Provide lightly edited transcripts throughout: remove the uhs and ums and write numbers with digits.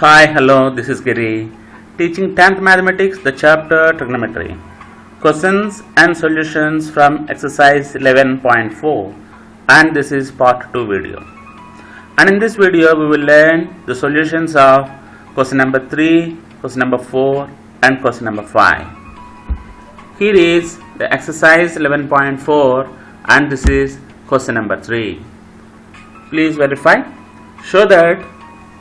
Hi, hello, this is Giri, teaching 10th Mathematics, the chapter Trigonometry. Questions and solutions from exercise 11.4, and this is part 2 video. And in this video, we will learn the solutions of question number 3, question number 4, and question number 5. Here is the exercise 11.4, and this is question number 3. Please verify. Show that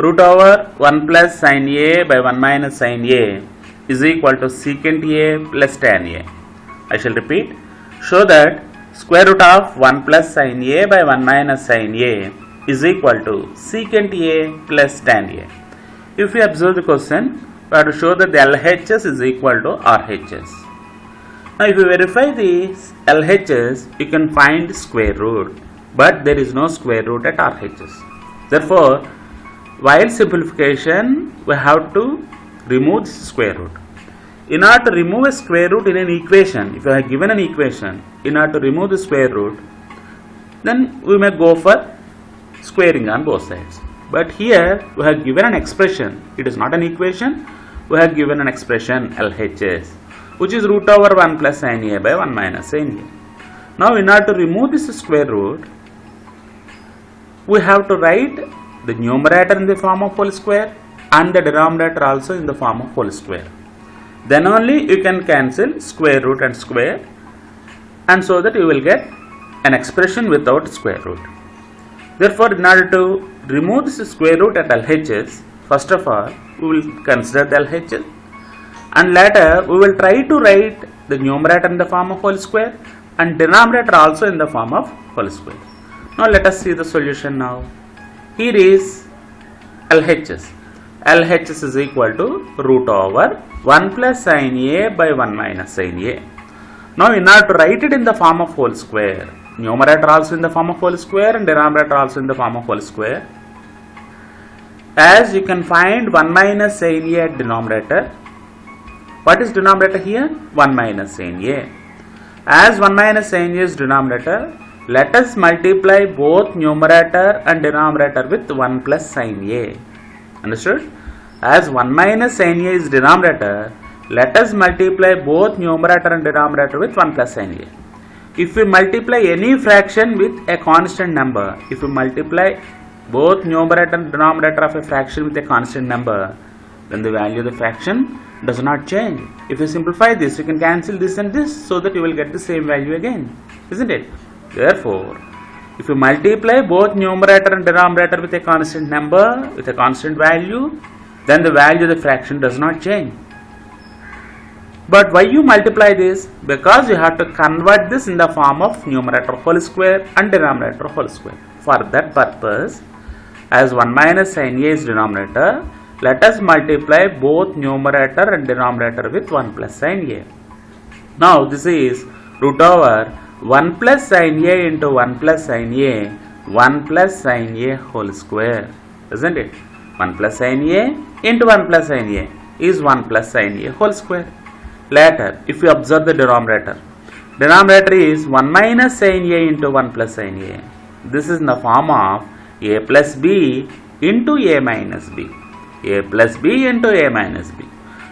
root over 1 plus sin a by 1 minus sin a is equal to secant a plus tan a. I shall repeat. Show that square root of 1 plus sin a by 1 minus sin a is equal to secant a plus tan a. If we observe the question, we have to show that the LHS is equal to RHS. Now if you verify the LHS, you can find square root, but there is no square root at RHS. Therefore, while simplification, we have to remove this square root. In order to remove a square root in an equation, if you are given an equation, in order to remove the square root, then we may go for squaring on both sides. But here, we have given an expression. It is not an equation. We have given an expression LHS, which is root over 1 plus sin a by 1 minus sin a. Now, in order to remove this square root, we have to write the numerator in the form of whole square and the denominator also in the form of whole square. Then only you can cancel square root and square, and so that you will get an expression without square root. Therefore, in order to remove this square root at LHS, first of all we will consider the LHS, and later we will try to write the numerator in the form of whole square and denominator also in the form of whole square. Now let us see the solution now. Here is LHS. LHS is equal to root over 1 plus sin a by 1 minus sin a. Now in order to write it in the form of whole square, numerator also in the form of whole square and denominator also in the form of whole square, as you can find 1 minus sin a at denominator. What is denominator here? 1 minus sin a. As 1 minus sin a is denominator, let us multiply both numerator and denominator with 1 plus sin a. Understood? As 1 minus sin a is denominator, let us multiply both numerator and denominator with 1 plus sin a. If we multiply any fraction with a constant number, if we multiply both numerator and denominator of a fraction with a constant number, then the value of the fraction does not change. If you simplify this, you can cancel this and this so that you will get the same value again. Isn't it? Therefore, if you multiply both numerator and denominator with a constant number, with a constant value, then the value of the fraction does not change. But why you multiply this? Because you have to convert this in the form of numerator whole square and denominator whole square. For that purpose, as 1 minus sin a is denominator, let us multiply both numerator and denominator with 1 plus sin a. Now this is root over 1 plus sin a into 1 plus sin a, 1 plus sin a whole square, isn't it? 1 plus sin a into 1 plus sin a is 1 plus sin a whole square. Later, if you observe the denominator is 1 minus sin a into 1 plus sin a. This is in the form of a plus b into a minus b. A plus b into a minus b.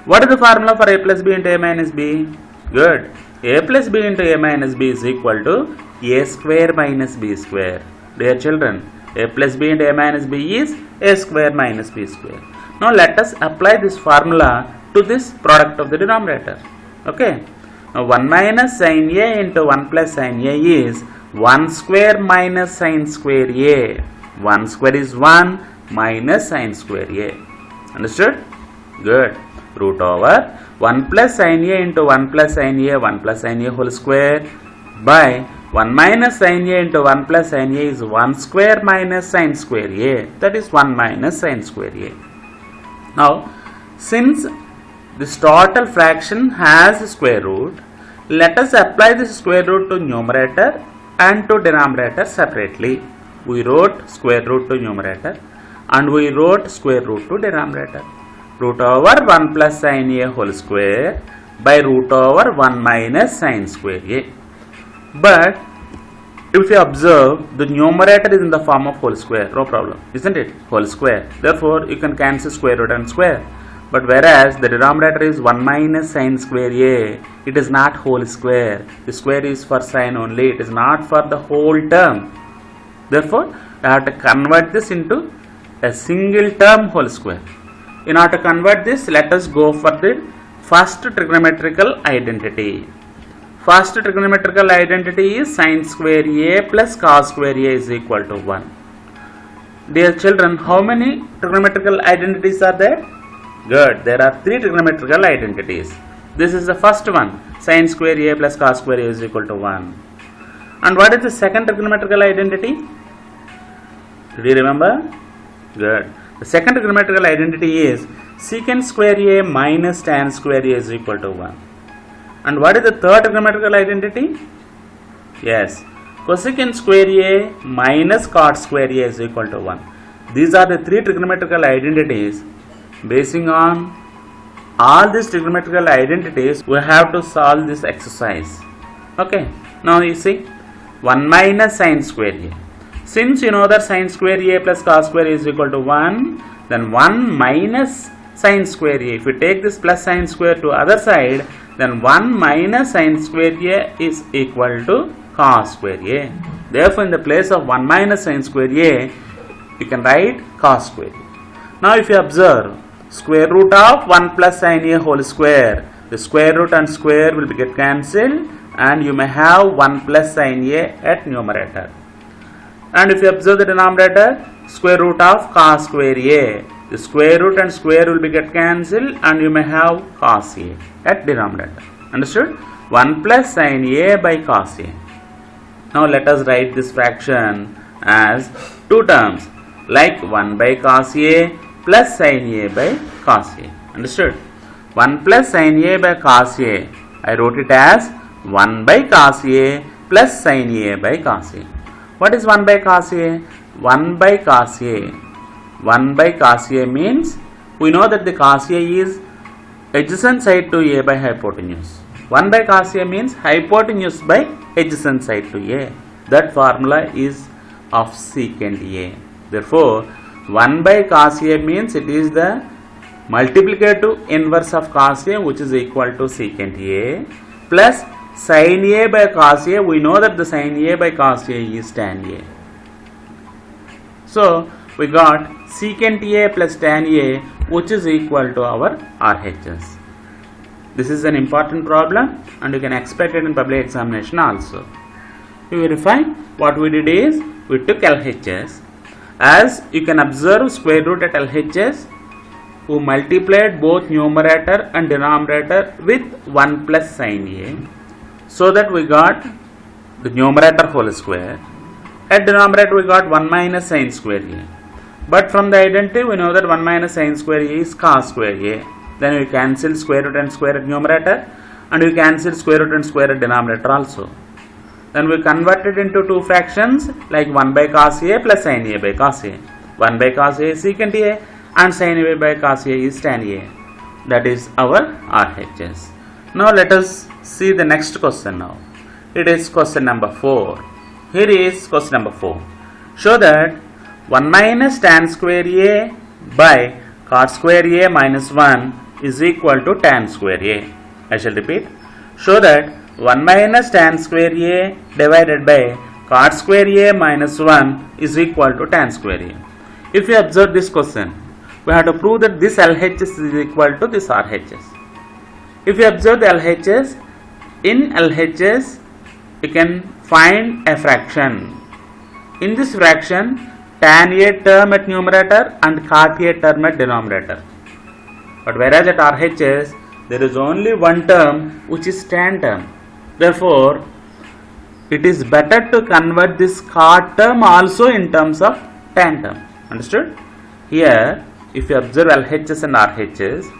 What is the formula for a plus b into a minus b? Good. A plus b into a minus b is equal to a square minus b square. Dear children, a plus b into a minus b is a square minus b square. Now let us apply this formula to this product of the denominator. Okay. Now 1 minus sin a into 1 plus sin a is 1 square minus sin square a. 1 square is 1 minus sin square a. Understood? Good. Root over 1 plus sin a into 1 plus sin a, 1 plus sin a whole square by 1 minus sin a into 1 plus sin a is 1 square minus sin square a. That is 1 minus sin square a. Now, since this total fraction has a square root, let us apply this square root to numerator and to denominator separately. We wrote square root to numerator and we wrote square root to denominator. Root over 1 plus sin a whole square by root over 1 minus sin square a. But If you observe, the numerator is in the form of whole square, no problem, isn't it? Whole square. Therefore, you can cancel square root and square. But whereas the denominator is 1 minus sine square a, it is not whole square. The square is for sine only, it is not for the whole term. Therefore, I have to convert this into a single term whole square. In order to convert this, let us go for the first trigonometrical identity. First trigonometrical identity is sin square a plus cos square a is equal to 1. Dear children, how many trigonometrical identities are there? Good, there are 3 trigonometrical identities. This is the first one, sin square a plus cos square a is equal to 1. And what is the second trigonometrical identity? Do you remember? Good. The second trigonometrical identity is secant square a minus tan square a is equal to 1. And what is the third trigonometrical identity? Yes, cosecant square a minus cot square a is equal to 1. These are the 3 trigonometrical identities. Basing on all these trigonometrical identities, we have to solve this exercise. Okay, now you see 1 minus sine square a. Since you know that sine square a plus cos square a is equal to 1, then 1 minus sine square a. If you take this plus sine square to other side, then 1 minus sine square a is equal to cos square a. Therefore, in the place of 1 minus sine square a, you can write cos square a. Now, if you observe, square root of 1 plus sine a whole square, the square root and square will get cancelled and you may have 1 plus sine a at numerator. And if you observe the denominator, square root of cos square a, the square root and square will be get cancelled and you may have cos a at denominator. Understood? 1 plus sine a by cos a. Now let us write this fraction as 2 terms like 1 by cos a plus sine a by cos a. Understood? 1 plus sine a by cos a, I wrote it as 1 by cos a plus sine a by cos a. What is 1 by cos a? 1 by cos a. 1 by cos a means we know that the cos a is adjacent side to a by hypotenuse. 1 by cos a means hypotenuse by adjacent side to a. That formula is of secant a. Therefore, 1 by cos a means it is the multiplicative inverse of cos a, which is equal to secant a, plus sin a by cos a. We know that the sin a by cos a is tan a. So, we got secant a plus tan a, which is equal to our RHS. This is an important problem and you can expect it in public examination also. To verify, what we did is we took LHS. As you can observe, square root at LHS, we multiplied both numerator and denominator with 1 plus sin a, so that we got the numerator whole square. At denominator we got 1 minus sin square a. But from the identity we know that 1 minus sin square a is cos square a. Then we cancel square root and square at numerator and we cancel square root and square at denominator also. Then we convert it into 2 fractions like 1 by cos a plus sin a by cos a. 1 by cos a is secant a and sin a by cos a is tan a. That is our RHS. Now let us see the next question now. It is question number 4. Here is question number 4. Show that 1 minus tan square a by cot square a minus 1 is equal to tan square a. I shall repeat. Show that 1 minus tan square a divided by cot square a minus 1 is equal to tan square a. If you observe this question, we have to prove that this LHS is equal to this RHS. If you observe the LHS, in LHS you can find a fraction. In this fraction, tan a term at numerator and cot a term at denominator. But whereas at RHS, there is only one term which is tan term. Therefore, it is better to convert this cot term also in terms of tan term. Understood? Here, if you observe LHS and RHS,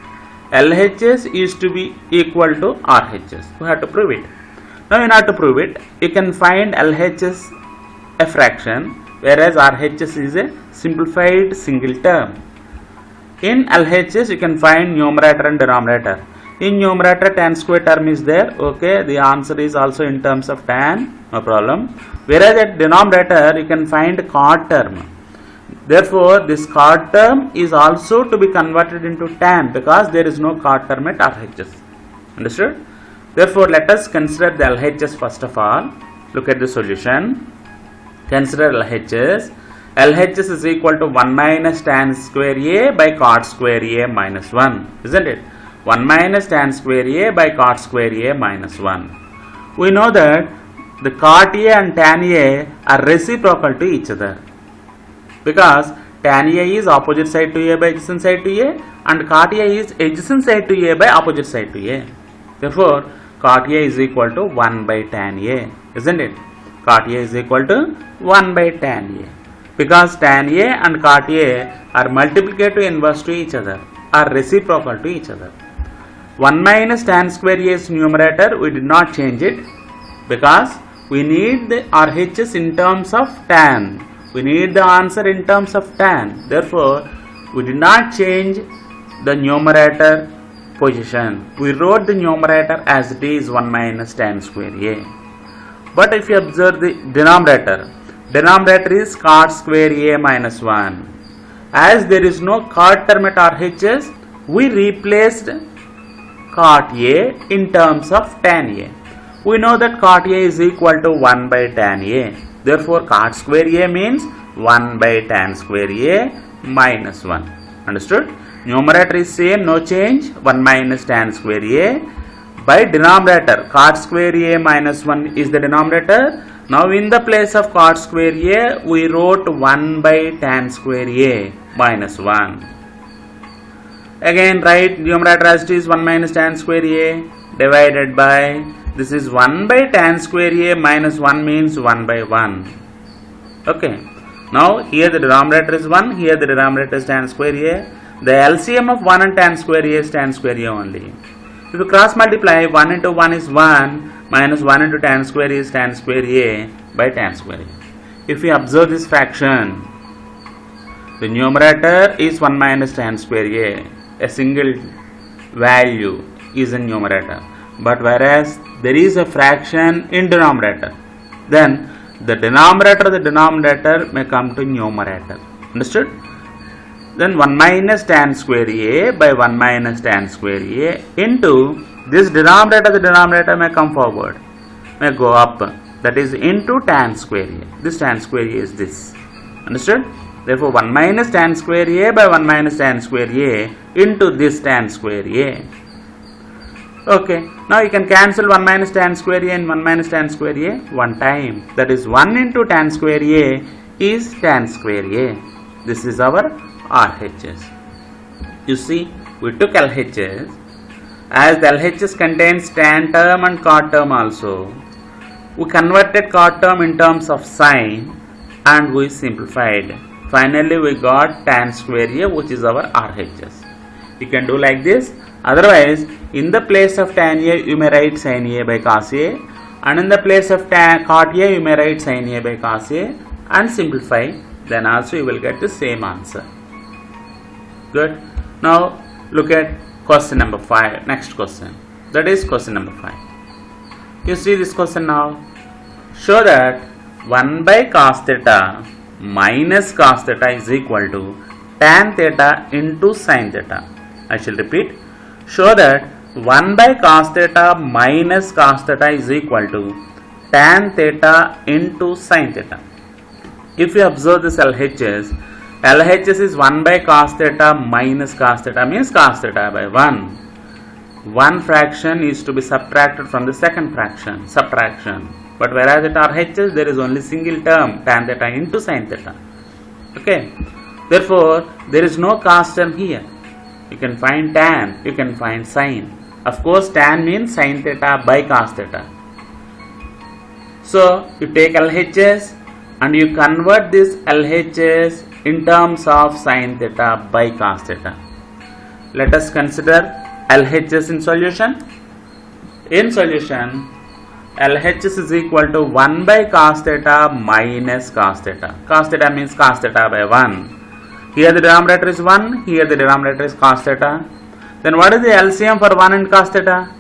LHS is to be equal to RHS. We have to prove it. Now, in order to prove it, you can find LHS a fraction, whereas RHS is a simplified single term. In LHS, you can find numerator and denominator. In numerator tan square term is there. Okay, the answer is also in terms of tan, no problem. Whereas at denominator you can find cot term. Therefore this cot term is also to be converted into tan because there is no cot term at RHS. Understood? Therefore let us consider the LHS first of all. Look at the solution. Consider LHS. LHS is equal to 1 minus tan square A by cot square A minus 1, isn't it? 1 minus tan square A by cot square A minus 1. We know that the cot A and tan A are reciprocal to each other because tan A is opposite side to A by adjacent side to A and cot A is adjacent side to A by opposite side to A. Therefore cot A is equal to 1 by tan A, isn't it? Cot A is equal to 1 by tan A because tan A and cot A are multiplicative inverse to each other, are reciprocal to each other. 1 minus tan square A is numerator, we did not change it because we need the RHS in terms of tan. We need the answer in terms of tan. Therefore, we did not change the numerator position. We wrote the numerator as it is 1 minus tan square A. But if you observe the denominator is cot square A minus 1. As there is no cot term at RHS, we replaced cot A in terms of tan A. We know that cot A is equal to 1 by tan A. Therefore, cot square A means 1 by tan square A minus 1. Understood? Numerator is same, no change, 1 minus tan square A. By denominator, cot square A minus 1 is the denominator. Now, in the place of cot square A, we wrote 1 by tan square A minus 1. Again write numerator as it is 1 minus tan square A divided by, this is 1 by tan square A minus 1 means 1 by 1. Okay. Now here the denominator is 1, here the denominator is tan square A. The LCM of 1 and tan square A is tan square A only. If you cross multiply, 1 into 1 is 1 minus 1 into tan square is tan square A by tan square A. If we observe this fraction, the numerator is 1 minus tan square A. A single value is in numerator, but whereas there is a fraction in denominator, then the denominator may come to numerator. Understood? Then 1 minus tan square A by 1 minus tan square A into this denominator, the denominator may come forward, may go up, that is into tan square A. This tan square A is this. Understood? Therefore 1 minus tan square A by 1 minus tan square A into this tan square A. Okay, now you can cancel 1 minus tan square A and 1 minus tan square A one time. That is 1 into tan square A is tan square A. This is our RHS. You see, we took LHS. As the LHS contains tan term and cot term also, we converted cot term in terms of sign and we simplified. Finally, we got tan square A, which is our RHS. You can do like this. Otherwise, in the place of tan A, you may write sin A by cos A, and in the place of cot A, you may write sin A by cos A, and simplify. Then also you will get the same answer. Good. Now look at question number 5. Next question. That is question number 5. You see this question now. Show that 1 by cos theta minus cos theta is equal to tan theta into sin theta. I shall repeat. Show that 1 by cos theta minus cos theta is equal to tan theta into sin theta. If you observe this LHS is 1 by cos theta minus cos theta means cos theta by 1. One fraction is to be subtracted from the second fraction, subtraction. But whereas at RHS there is only single term, tan theta into sin theta. Okay. Therefore, there is no cos term here. You can find tan, you can find sin. Of course, tan means sin theta by cos theta. So, you take LHS and you convert this LHS in terms of sin theta by cos theta. Let us consider LHS in solution. In solution, LHS is equal to 1 by cos theta minus cos theta. Cos theta means cos theta by 1. Here the denominator is 1, here the denominator is cos theta. Then what is the LCM for 1 and cos theta?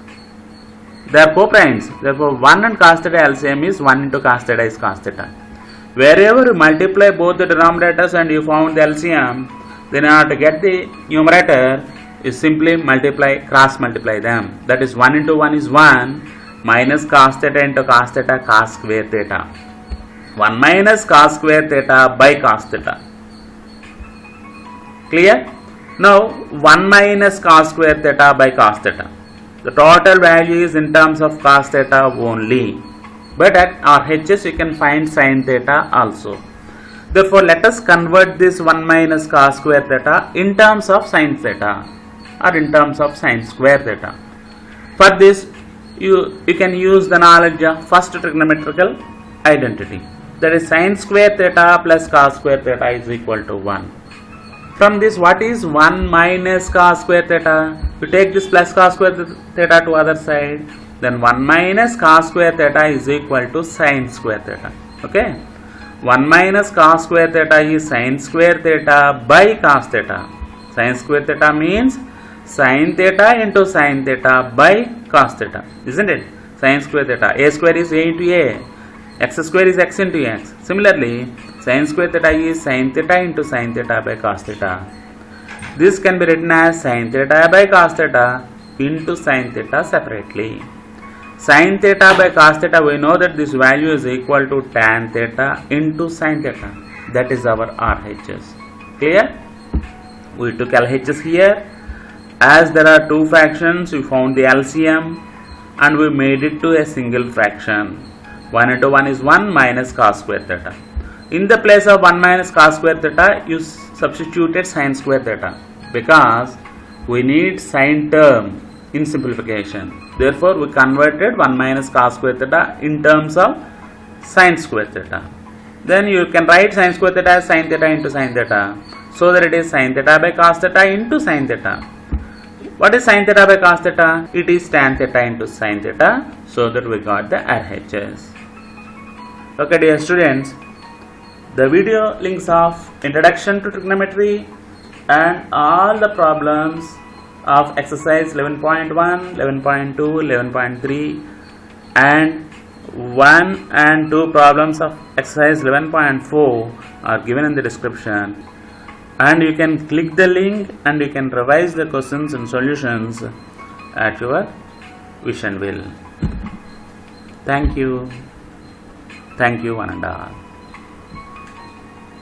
They are co-primes. Therefore 1 and cos theta LCM is 1 into cos theta is cos theta. Wherever you multiply both the denominators and you found the LCM, then in order to get the numerator, you simply cross multiply them. That is 1 into 1 is 1 minus cos theta into cos theta cos square theta. 1 minus cos square theta by cos theta. Clear? Now 1 minus cos square theta by cos theta. The total value is in terms of cos theta only. But at RHS you can find sin theta also. Therefore let us convert this 1 minus cos square theta in terms of sin theta or in terms of sin square theta. For this you can use the knowledge of first trigonometrical identity. That is sin square theta plus cos square theta is equal to 1. From this, what is 1 minus cos square theta? You take this plus cos square theta to other side, then 1 minus cos square theta is equal to sin square theta. Okay? 1 minus cos square theta is sin square theta by cos theta. Sin square theta means sin theta into sin theta by cos theta. Isn't it? Sin square theta. A square is A into A. X square is X into X. Similarly, sin square theta is sin theta into sin theta by cos theta. This can be written as sin theta by cos theta into sin theta separately. Sin theta by cos theta, we know that this value is equal to tan theta into sin theta. That is our RHS. Clear? We took LHS here. As there are two fractions, we found the LCM and we made it to a single fraction. 1 into 1 is 1 minus cos square theta. In the place of 1 minus cos square theta, you substituted sin square theta because we need sin term in simplification. Therefore, we converted 1 minus cos square theta in terms of sin square theta. Then you can write sin square theta as sin theta into sin theta. So that it is sin theta by cos theta into sin theta. What is sin theta by cos theta? It is tan theta into sin theta. So that we got the RHS. Okay, dear students, the video links of Introduction to Trigonometry and all the problems of exercise 11.1, 11.2, 11.3 and 1 and 2 problems of exercise 11.4 are given in the description, and you can click the link and you can revise the questions and solutions at your wish and will. Thank you one and all.